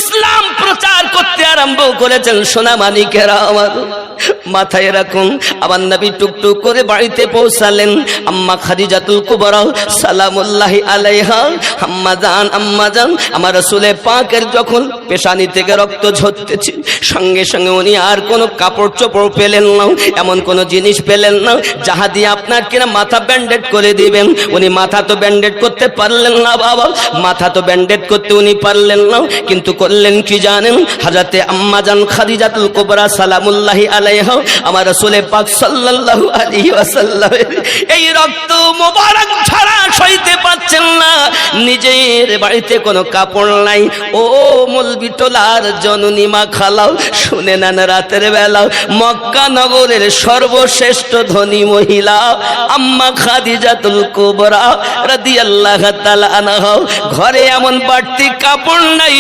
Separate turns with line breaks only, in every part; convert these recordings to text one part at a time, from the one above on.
ইসলাম প্রচার করতে আরম্ভ করেছেন। সোনা মানিকেরা আমার মাথায় রাখুন, আমার নবী টুকটুক করে বাড়িতে পৌঁছালেন। আম্মা খাদিজাতুল কুবরা সালামুল্লাহি আলাইহা, আম্মা জান আমার রাসূলে পাকের যখন পেশানি থেকে রক্ত ঝরতেছে, সঙ্গে সঙ্গে উনি আর কোনো কাপড় চোপড় পেলেন না, এমন কোনো জিনিস পেলেন না যাহা দিয়ে আপনার কিনা মাথা ব্যান্ডেড করে দিবেন। উনি মাথা তো ব্যান্ডেড করতে পারলেন না বাবা, মাথা তো ব্যান্ডেড করতে উনি পারলেন না, কিন্তু করলেন কি জানেন? হযরতে আম্মা জান খাদিজাতুল কুবরা সালামুল্লাহি আলাইহা আমার রাসূলে পাক সাল্লাল্লাহু আলাইহি ওয়াসাল্লাম এই রক্ত মোবারক ঝরা সইতে পারছেন না, নিজের বাড়িতে কোনো কাপড় নাই। ও মলবি টোলার জননী মা খালাও, শুনে নেন, রাতের বেলা মক্কা নগরের সর্বশ্রেষ্ঠ ধনী মহিলা আম্মা খাদিজাতুল কুবরা রাদিয়াল্লাহু তাআলা আনহা ঘরে এমন বাড়তি কাপড় নাই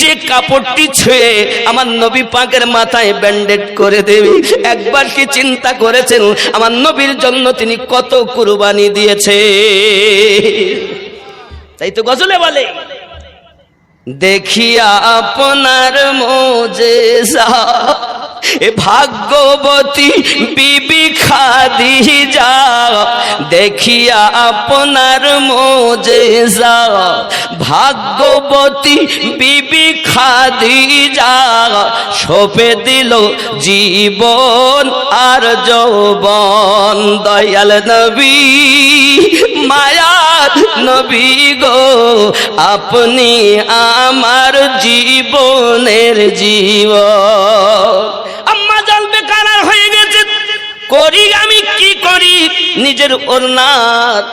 যে কাপড়টি ছুঁয়ে আমার নবী পাকের মাথায় ব্যান্ডেড করে দেবে। একবার কি চিন্তা করেছেন আমার নবীর জন্য তিনি কত কুরবানি দিয়েছে? তাই তো গজলে বলে, দেখিয়া আপনার মোজেজা এ ভাগ্যবতী বিবি খাদিজা, দেখিয়া আপনার মোজেজা ভাগ্যবতী বিবি খাদিজা, সঁপে দিল জীবন আর যৌবন। দয়াল নবী মায়ার নবী গো, আপনি আমার জীবনের জীবন। আম্মা জান বেকার হয়ে গেছে, করি আমি কি করি? নিজের ওড়নার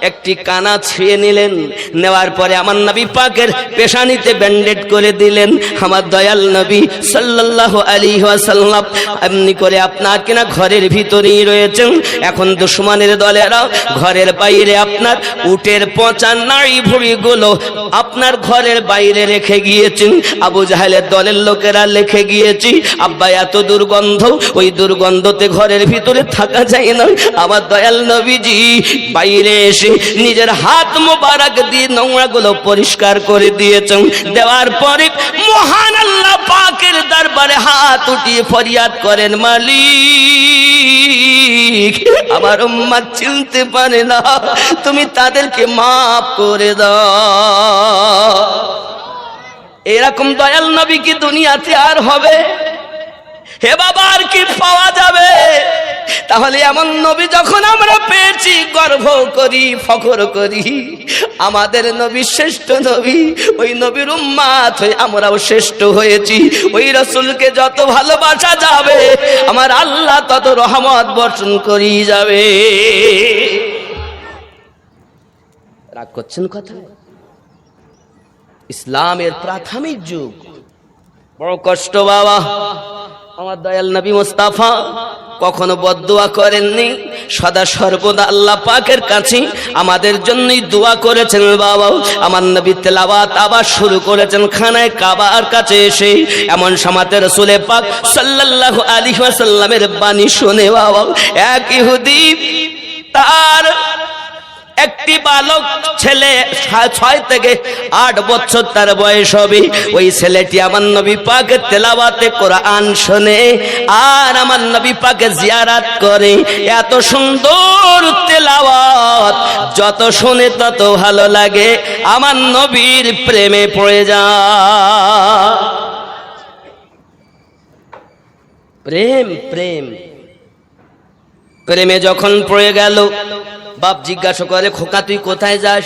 একটি কানা ছিঁড়ে নিলেন, নেওয়ার পরে আমার নবী পাকের পেশানিতে ব্যান্ডেড করে দিলেন। আমার দয়াল নবী সাল্লাল্লাহু আলাইহি ওয়াসাল্লাম এমনি করে আপনার কিনা ঘরের ভিতরেই রয়েছেন। এখন দুশমনের দলেরা ঘরের বাইরে আপনার উটের পচা নাড়ি ভুঁড়িগুলো আপনার ঘরের বাইরে রেখে গিয়েছেন। আবু জাহেলের দলের লোকেরা রেখে গিয়েছি, আব্বা এত দুর্গন্ধ, ওই দুর্গন্ধতে ঘরের ভিতরে থাকা যায় না। আমার দয়াল নবীজি বাইরে এসে নিজের হাত মোবারক দিয়ে নোংরাগুলো পরিষ্কার করে দিয়েছেন। দেওয়ার পরে মহান আল্লাহ পাকের দরবারে হাত উঠিয়ে ফরিয়াদ করেন, মালিক আমার উম্মত চিনতে পারে না, তুমি তাদেরকে মাফ করে দাও। এরকম দয়াল নবী কি দুনিয়াতে আর হবে? হে বাবা, আর কি পাওয়া যাবে? তাহলে এমন নবী যখন আমরা পেয়েছি, গর্ব করি, ফখর করি, আমাদের নবী শ্রেষ্ঠ নবী, ওই নবীর উম্মত হয়ে আমরাও শ্রেষ্ঠ হয়েছি। ওই রাসূলকে যত ভালোবাসা যাবে আমার আল্লাহ তত রহমত বর্ষণ করি যাবে। রাগ করছেন কথা? ইসলামের প্রাথমিক যুগ বড় কষ্ট বাবা। আমার দয়াল নবী মুস্তাফা কখনো বদদুয়া করেননি, সদা সর্বদা আল্লাহ পাকের কাছে আমাদের জন্যই দোয়া করেছেন বাবা। আমার নবী তেলাওয়াত আবার শুরু করেছেন খানায় কাবার কাছে এসে। এমন সময়তে রাসূলে পাক সাল্লাল্লাহু আলাইহি ওয়াসাল্লামের বাণী শুনে বাবা এক ইহুদি তার একটি বালক ছেলে 6 থেকে 8 বছর তার বয়স হবে, ওই ছেলেটি আমার নবী পাকের তেলাওয়াতে কোরআন শুনে আর আমার নবী পাকে জিয়ারত করে। এত সুন্দর তেলাওয়াত যত শুনে তত ভালো লাগে, আমার নবীর প্রেমে পড়ে যায়। প্রেম প্রেম প্রেমে যখন পড়ে গেল, বাপ জিজ্ঞাসা করে, খোকা তুই কোথায় যাস?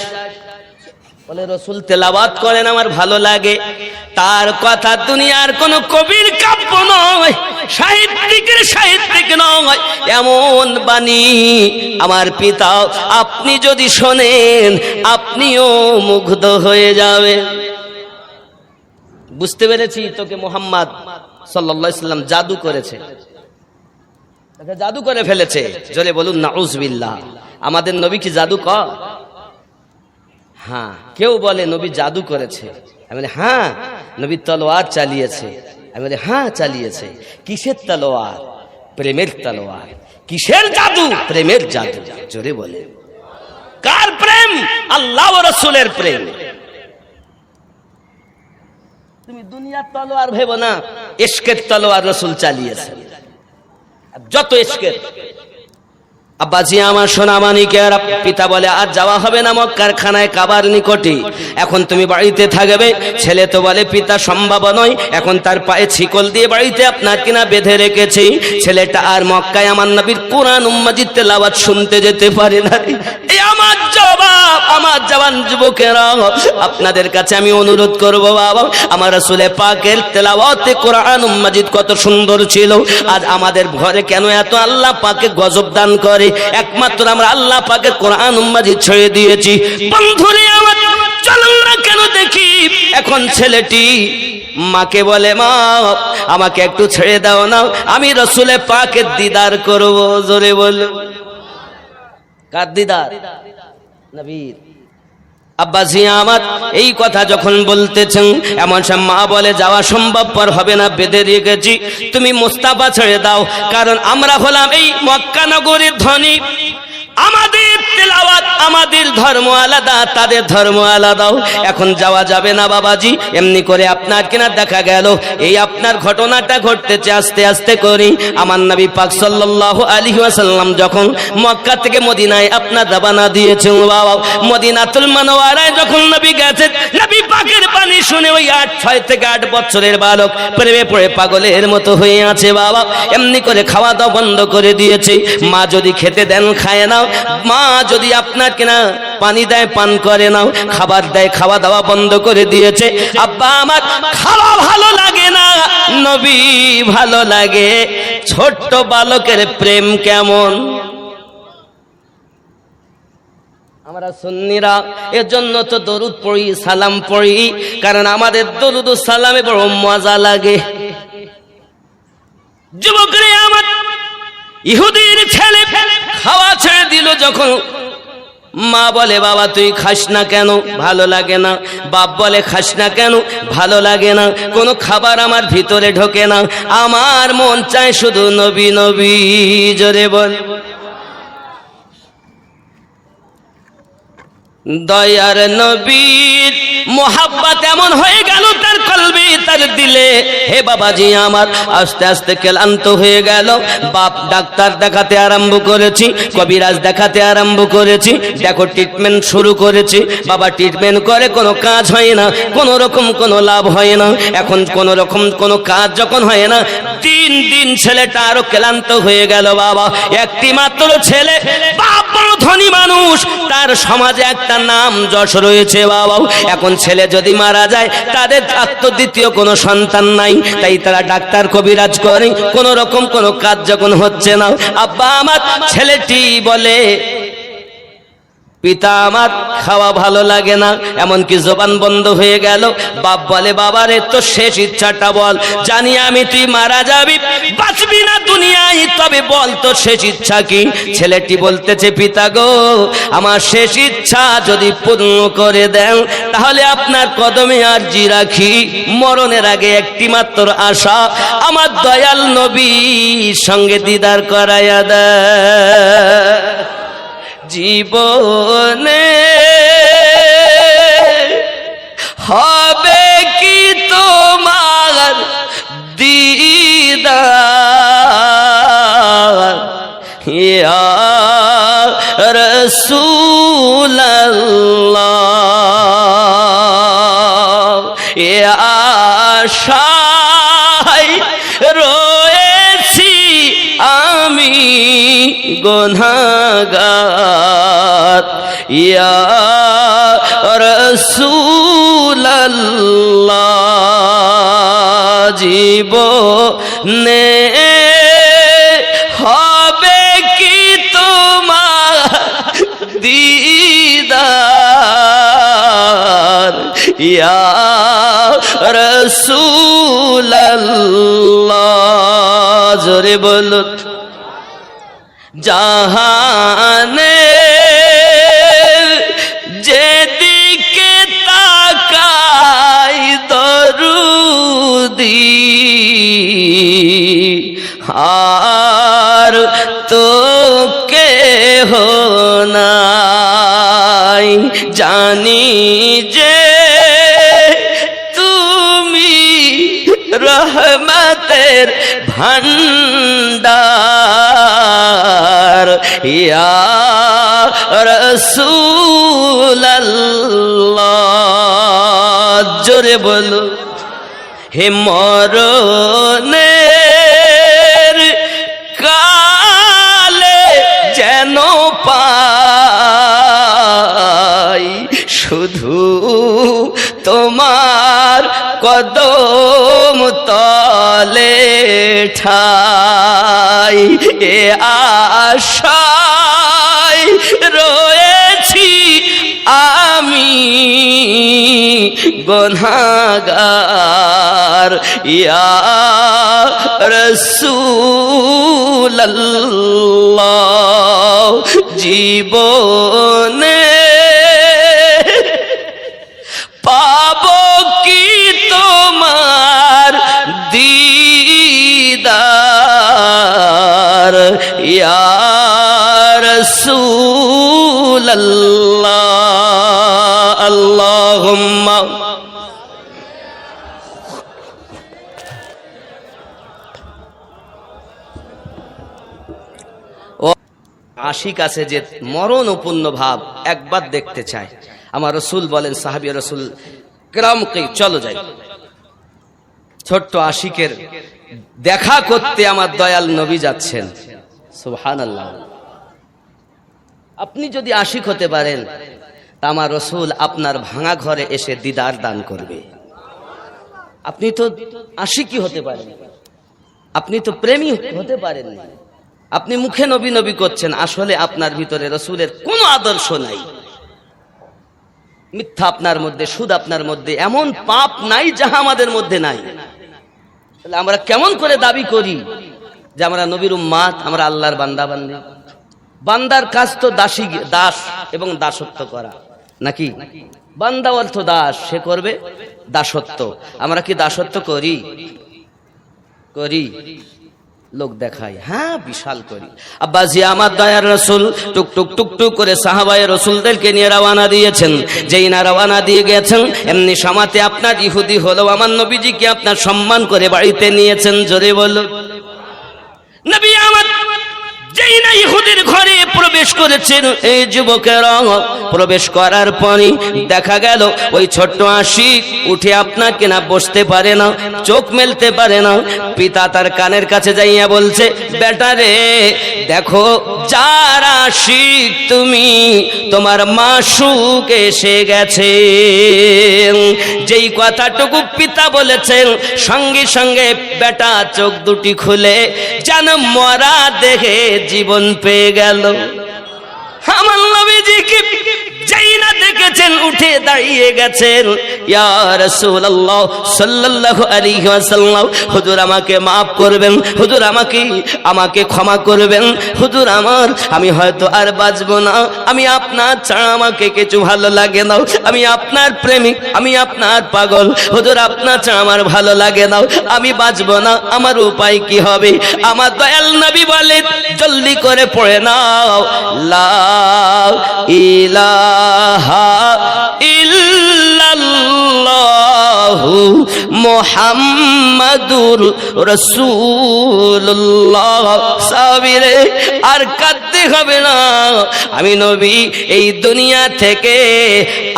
বলে রাসূল তেলাওয়াত করেন, আমার ভালো লাগে। তার কথা দুনিয়ার কোন কবির কাব্য নয়, সাহিত্যিক নয়, এমন বাণী আমার পিতা আপনি যদি শোনেন আপনিও মুগ্ধ হয়ে যাবে। বুঝতে পেরেছি তোকে মুহাম্মদ সাল্লাল্লাহু আলাইহি ওয়াসাল্লাম জাদু করেছে, তাকে জাদু করে ফেলেছে। জোরে বলুন নাউযুবিল্লাহ। আমাদের নবী কি জাদু কর? হ্যাঁ। কেউ বলে নবী জাদু করেছে, আমি বলি হ্যাঁ। নবী তলোয়ার চালিয়েছে, আমি বলি হ্যাঁ চালিয়েছে। কিসের তলোয়ার? প্রেমের তলোয়ার। কিসের জাদু? প্রেমের জাদু। জোরে বলে কার প্রেম? আল্লাহ ও রাসূলের প্রেম। তুমি দুনিয়ার তলোয়ার ভেবো না, ইশকের তলোয়ার রাসূল চালিয়েছেন। যত ইশকের আব্বাজি আমার সোনা মানিকের পিতা বলে আজ যাওয়া হবে না মক্কার খানায় কাবার নিকটে, এখন তুমি বাড়িতে থাকবে। ছেলে তো বলে পিতা সম্ভব নয়, এখন তার পায়ে শিকল দিয়ে বাড়িতে আপনার কিনা বেঁধে রেখেছি। ছেলেটা আর মক্কায় আমার নবীর কোরআন মাজিদ তেলাওয়াত শুনতে যেতে পারে না। এই আমার জবাব, আমার জওয়ান যুবকেরা, আপনাদের কাছে আমি অনুরোধ করব বাবা, আমার রাসূলে পাকের তেলাওয়াতে কোরআন মাজিদ কত সুন্দর ছিল। আজ আমাদের ঘরে কেন এত আল্লাহ পাকে গজব দান করে? একমাত্র আমরা আল্লাহ পাকের কোরআন মাজিদ ছেড়ে দিয়েছি। বন্ধুরে আমার, চলুন না কেন দেখি এখন ছেলেটি মাকে বলে মা আমাকে একটু ছেড়ে দাও না, আমি রাসূলে পাকের দিদার করব। জোরে বল, কার দিদার? নবীর। আব্বাজি আমার এই কথা যখন বলতেছেন, এমন সব মা বলে যাওয়া সম্ভবপর হবে না, বেঁধে রেখেছি, তুমি মুস্তাফা ছেড়ে দাও। কারণ আমরা হলাম এই মক্কা নগরীর ধনী, আমাদের তেলাওয়াত, আমাদের ধর্ম আলাদা, তাদের ধর্ম আলাদাও। এখন যাওয়া যাবে না বাবাজি। এমনি করে আপনার কিনা দেখা গেল এই আপনার ঘটনাটা ঘটতেছে আস্তে আস্তে করে। আমার নবী পাক সাল্লাল্লাহু আলাইহি ওয়াসাল্লাম যখন মক্কা থেকে মদিনায় আপনার রওনা দিয়েছেন বাবা, মদিনাতুল মুনাওয়ারায় যখন নবী গেছেন, নবী পাকের বাণী শুনে ওই 6 থেকে 8 বছরের বালক প্রেমে পড়ে পাগলের মতো হয়ে আছে বাবা। এমনি করে খাওয়া দাওয়া বন্ধ করে দিয়েছে। মা যদি খেতে দেন খায় না, মা যদি আপনার কিনা পানি দেয় পান করে না, খাবার দেয় খাওয়া দাওয়া বন্ধ করে দিয়েছে। আব্বা আমার খাওয়া ভালো লাগে না, নবী ভালো লাগে। ছোট্ট বালকের প্রেম কেমন আমরা সুন্নিরা এজন্য তো দরুদ পড়ি, সালাম পড়ি, কারণ আমাদের দরুদ ও সালামে বড় মজা লাগে। যুবকরে আমার, ইহুদির ছেলে খাওয়া ছেড়ে দিল যখন, মা বলে বাবা তুই খাস না কেন? ভালো লাগে না। বাপ বলে খাস না কেন? ভালো লাগে না। কোনো খাবার আমার ভিতরে ঢোকে না, আমার মন চায় শুধু নবী নবী। জোরে বল। দয়ার নবীর মোহাব্বত এমন হয়ে গেল তার কলবে, তার দিলে। হে বাবাজি আমার, আস্তে আস্তে ক্লান্ত হয়ে গেল। বাপ ডাক্তার দেখাতে আরম্ভ করেছি, কবিরাজ দেখাতে আরম্ভ করেছি, দেখো ট্রিটমেন্ট শুরু করেছি। বাবা ট্রিটমেন্ট করে কোনো কাজ হয় না, কোনো রকম কোনো লাভ হয় না। এখন কোনো রকম কোনো কাজ যখন হয় না, দিন দিন ছেলেটা আরো ক্লান্ত হয়ে গেল বাবা। একটি মাত্র ছেলে, বাপ বড় ধনী মানুষ, তার সমাজে একটা নাম যশ রয়েছে বাবা। এখন ছেলে যদি মারা যায়, তাদের দ্বিতীয় কোনো সন্তান নাই, তাই তারা ডাক্তার কবিরাজ করে, কোন রকম কোনো কাজ যখন হচ্ছে না, আব্বা আমার ছেলেটি বলে পিতা আমার খাওয়া ভালো লাগে না, এমনকি জবান বন্ধ হয়ে গেল। বাপ বলে বাবারে তোর শেষ ইচ্ছাটা বল, জানি আমি তুই মারা যাবি, বাঁচবি না দুনিয়ায়, তবে বল তোর শেষ ইচ্ছা কি? ছেলেটি বলতেছে পিতা গো, আমার শেষ ইচ্ছা যদি পূর্ণ করে দেন তাহলে আপনার কদমে আরজি রাখি। মরণের আগে একটি মাত্র আশা, আমার দয়াল নবীর সঙ্গে দিদার করাইয়া দেয়। জীবনে হবে কি তোমার দিদার, ইয়া রাসূলুল্লাহ, এ আশায় রয়েছি আমি গুনাহগার, ইয়া রাসূলুল্লাহ। জীবনে হবে কি তোমার দিদার, ইয়া রাসূলুল্লাহ। জোরে বলুন। জাহানে যেদিকে তাকাই দরুদি, আর তো কেহ নাই, জানি যে তুমি ভান্ডার ইয়া রাসূলুল্লাহ, জোরে বলো। হে মরণের কালে যেন পাই শুধু তোমার কদম তলে ঠাই, এ আশায় রয়েছি আমি গুনাহগার ইয়া রাসূলুল্লাহ, জীবনে পাবো কি তোমার দিদার ইয়া রাসূলুল্লাহ। আল্লাহুম্মা আশিক আছে যে মরণপূর্ণ ভাব একবার দেখতে চায়। আমার রসুল বলেন সাহাবী রসুল কিরামকে চলো যাই, ছোট্ট আশিকের দেখা করতে আমার দয়াল নবী যাচ্ছেন। সুবহানাল্লাহ। আপনি যদি আশিক হতে পারেন তা আমার রসুল আপনার ভাঙা ঘরে এসে দিদার দান করবে। আপনি তো আশিকই হতে পারেন, আপনি তো প্রেমী হতে পারেন না, আপনি মুখে নবী নবী করছেন, আসলে আপনার ভিতরে রসুলের কোনো আদর্শ নাই। মিথ্যা আপনার মধ্যে, সুদ আপনার মধ্যে, এমন পাপ নাই যাহা আমাদের মধ্যে নাই। তাহলে আমরা কেমন করে দাবি করি যে আমরা নবীর উম্মাত, আমরা আল্লাহর বান্দা বান্দি? বান্দার কাজ তো দাস এবং দাসত্ব করা, নাকি? বান্দা অর্থ দাস, সে করবে দাসত্ব। আমরা কি দাসত্ব করি? করি? লোক দেখাই, হ্যাঁ বিশাল করি। আব্বাজি আমার দয়ার রসুল টুকটুক টুকটুক করে সাহাবায়ে রসুলদেরকে নিয়ে রওনা দিয়েছেন। যেই না রওনা দিয়ে গেছেন, এমনি সমাতে আপনার ইহুদি হলো আমার নবীজিকে আপনার সম্মান করে বাড়িতে নিয়েছেন। জোরে বলো। নবী আমার যেই না ইহুদির ঘরে প্রবেশ করেছেন, এই যুবকেরা প্রবেশ করার পরই দেখা গেল ওই ছোট্ট আশিক উঠে আপনাকে না বসতে পারে না, চোখ মেলতে পারে না। পিতা তার কানের কাছে যাইয়া বলছে, বেটা রে দেখো যার আশিক তুমি, তোমার মাসুক এসে গেছে। যেই কথাটুকু পিতা বলেছেন, সঙ্গে সঙ্গে বেটা চোখ দুটি খুলে যেন মরা দেখে জীবন পেয়ে গেল। আমার নবীজিকে যেই না দেখেছেন উঠে দাঁড়িয়ে গেছেন, ইয়া রাসূলুল্লাহ সাল্লাল্লাহু আলাইহি ওয়াসাল্লাম, হুজুর আমাকে maaf করবেন, হুজুর আমাকে ক্ষমা করবেন, হুজুর আমি হয়তো আর বাঁচবো না, আমি আপনার ছাড়া আমাকে কিছু ভালো লাগে না, আমি আপনার প্রেমিক, আমি আপনার পাগল, হুজুর আপনার ছাড়া আমার ভালো লাগে না, আমি বাঁচবো না, আমার উপায় কি হবে? আমার দয়াল নবী বলেন, জলদি করে পড়ে নাও লা ইলাহা ইল্লাল্লাহু মুহাম্মাদুর রাসূলুল্লাহ। সাবিরে আর কাঁদতে হবে না, আমি নবী এই দুনিয়া থেকে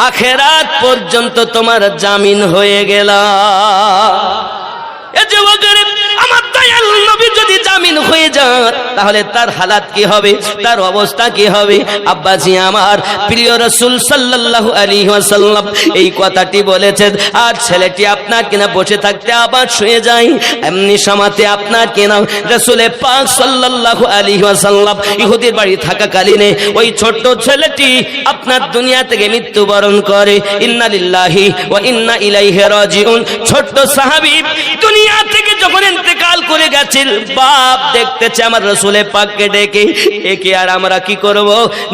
আখিরাত পর্যন্ত তোমার জামিন হয়ে গেলাম। এ যুবকের আমার দয়াল নবী যদি জামিন হয়ে যান, তাহলে তার হালাত কি হবে, তার অবস্থা কি হবে? আব্বাজি আমার প্রিয় রাসূল সাল্লাল্লাহু আলাইহি ওয়াসাল্লাম এই কথাটি বলেছেন, আর ছেলেটি আপনার কিনা বসে থাকতে আবার শুয়ে যায়। এমনি সমাতে আপনার কিনা রাসূলে পাক সাল্লাল্লাহু আলাইহি ওয়াসাল্লাম ইহুদির বাড়ি থাকাকালীনে ওই ছোট্ট ছেলেটি আপনার দুনিয়া থেকে মৃত্যুবরণ করে। ইন্না লিল্লাহি ওয়া ইন্না ইলাইহি রাজিউন। ছোট্ট সাহাবী দুনিয়া থেকে যখন ইন্তেকাল করে গেছেন, বাপ দেখতেছে আমার রাসূলে পাককে ডেকে, একে আর আমরা কি করব?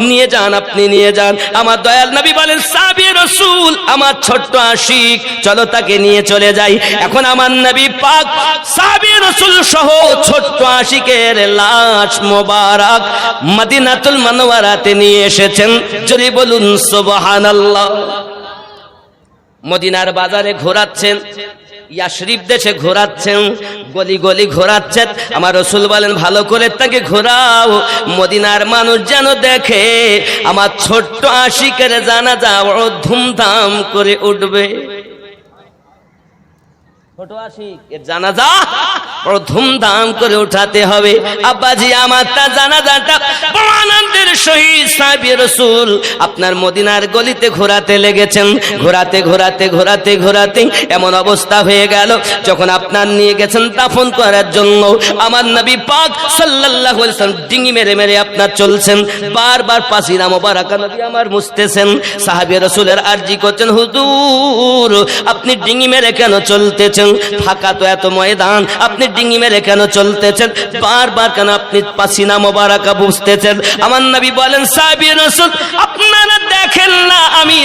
নিয়ে যান, আপনি নিয়ে যান। আমার দয়াল নবী বলেন, সাহাবী রাসূল আমার ছোট্ট আশিক, চলো তাকে নিয়ে চলে যাই। এখন আমার নবী পাক সাহাবী রাসূল সহ ছোট্ট আশিকের লাশ মোবারক মদিনাতুল মুনাওয়ারাতে নিয়ে এসেছেন। জোরে বলুন সুবহানাল্লাহ। মদিনার বাজারে ঘোরাচ্ছেন, ইয়াশরিফ দেশে ঘোরাচ্ছেন, গলি গলি ঘোরাচ্ছেন। আমার রাসূল বলেন ভালো করে তাকে ঘোরাও, মদিনার মানুষ যেন দেখে আমার ছোট্ট আশিকের জানাজা বড় ধুমধাম করে উঠবে। ছোট আশিকের জানাজা বড় ধুমধাম করে উঠাতে হবে। আব্বাজি আমার তা জানাজাটা বড় আনন্দের সহিত সাহাবী রাসূল আপনার মদিনার গলিতে ঘোরাতে লেগেছেন। ঘোরাতে ঘোরাতে ঘোরাতে ঘোরাতে এমন অবস্থা হয়ে গেল, যখন আপনার নিয়ে গেছেন দাফন করার জন্য, আমার নবী পাক সাল্লাল্লাহু আলাইহি ওয়াসাল্লাম ডিঙি মেরে মেরে আপনার চলছেন, বারবার পাসিনা মোবারকা নবী আমার মুছতেছেন। সাহাবী রাসূলের আরজি করছেন, হুজুর আপনি ডিঙি মেরে কেন চলতেছেন? ফাঁকা তো এত ময়দান, আপনি ডিঙি মেরে কেন চলতেছেন? বারবার কেন আপনি পাসিনা মোবারকা বুঝতেছেন? আমার নবী বলেন, সাহাবী রাসূল আপনারা দেখেন না আমি